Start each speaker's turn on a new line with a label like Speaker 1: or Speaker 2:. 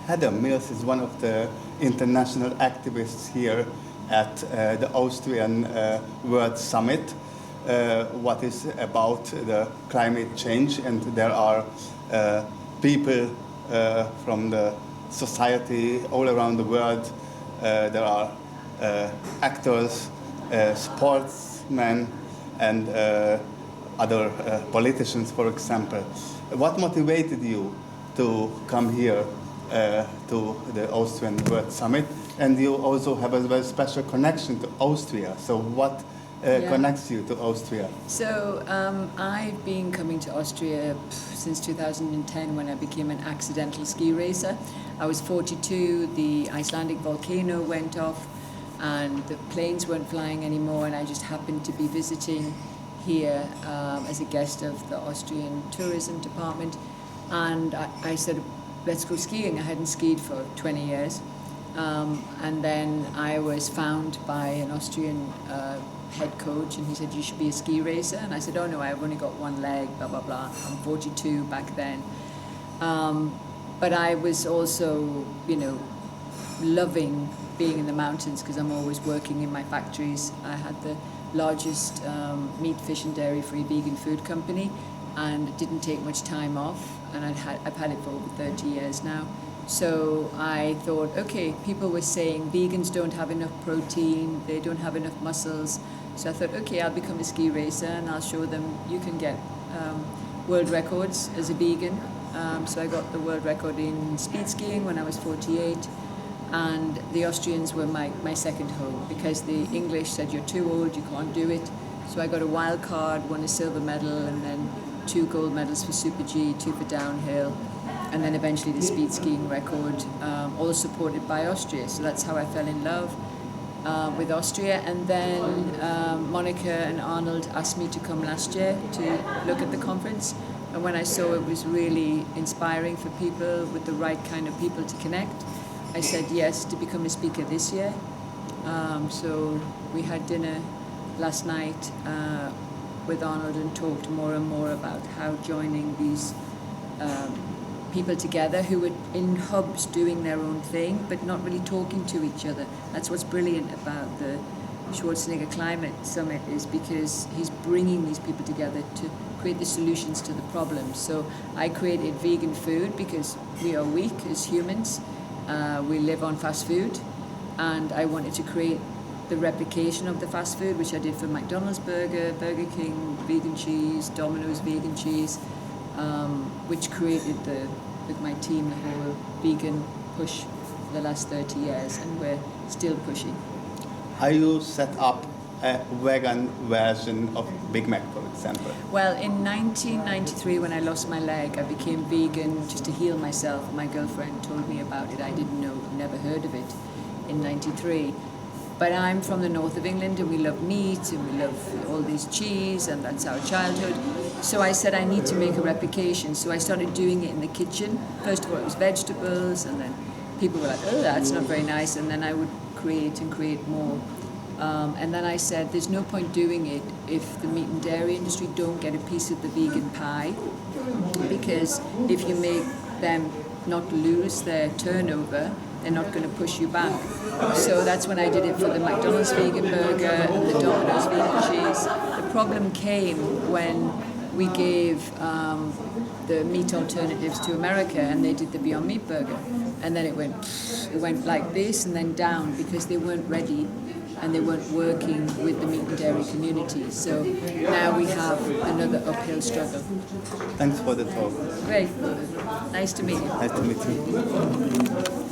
Speaker 1: Adam Mills is one of the international activists here at the Austrian World Summit, what is about the climate change, and there are people from the society all around the world. There are actors, sportsmen, and other politicians, for example. What motivated you to come here to the Austrian World Summit? And you also have a very special connection to Austria. So what connects you to Austria?
Speaker 2: So I've been coming to Austria since 2010 when I became an accidental ski racer. I was 42, the Icelandic volcano went off and the planes weren't flying anymore, and I just happened to be visiting here as a guest of the Austrian tourism department, and I said, let's go skiing. I hadn't skied for 20 years. And then I was found by an Austrian head coach, and he said, you should be a ski racer. And I said, oh no, I've only got one leg, blah, blah, blah. I'm 42 back then. But I was also, loving being in the mountains because I'm always working in my factories. I had the largest meat, fish and dairy-free vegan food company, and it didn't take much time off. And I've had it for over 30 years now. So I thought, okay, people were saying vegans don't have enough protein, they don't have enough muscles. So I thought, okay, I'll become a ski racer and I'll show them you can get world records as a vegan. So I got the world record in speed skiing when I was 48. And the Austrians were my second home because the English said, you're too old, you can't do it. So I got a wild card, won a silver medal, and then 2 gold medals for Super G, 2 for downhill, and then eventually the speed skiing record, all supported by Austria. So that's how I fell in love with Austria. And then Monica and Arnold asked me to come last year to look at the conference. And when I saw it was really inspiring for people, with the right kind of people to connect, I said yes to become a speaker this year. So we had dinner last night with Arnold and talked more and more about how joining these people together who were in hubs doing their own thing but not really talking to each other. That's what's brilliant about the Schwarzenegger Climate Summit, is because he's bringing these people together to create the solutions to the problems. So I created vegan food because we are weak as humans. We live on fast food, and I wanted to create the replication of the fast food, which I did for McDonald's burger, Burger King vegan cheese, Domino's vegan cheese, which created with my team, the whole vegan push for the last 30 years, and we're still pushing.
Speaker 1: How you set up a vegan version of Big Mac, for example?
Speaker 2: Well, in 1993, when I lost my leg, I became vegan just to heal myself. My girlfriend told me about it. I didn't know, never heard of it in 93. But I'm from the north of England, and we love meat, and we love all this cheese, and that's our childhood. So I said I need to make a replication. So I started doing it in the kitchen. First of all, it was vegetables, and then people were like, oh, that's not very nice. And then I would create more. And then I said, there's no point doing it if the meat and dairy industry don't get a piece of the vegan pie, because if you make them not lose their turnover, they're not going to push you back. So that's when I did it for the McDonald's vegan burger and the Domino's vegan cheese. The problem came when we gave the meat alternatives to America, and they did the Beyond Meat burger. And then it went like this and then down, because they weren't ready and they weren't working with the meat and dairy community. So now we have another uphill struggle.
Speaker 1: Thanks for the talk.
Speaker 2: Great. Nice to meet you.
Speaker 1: Nice to meet you.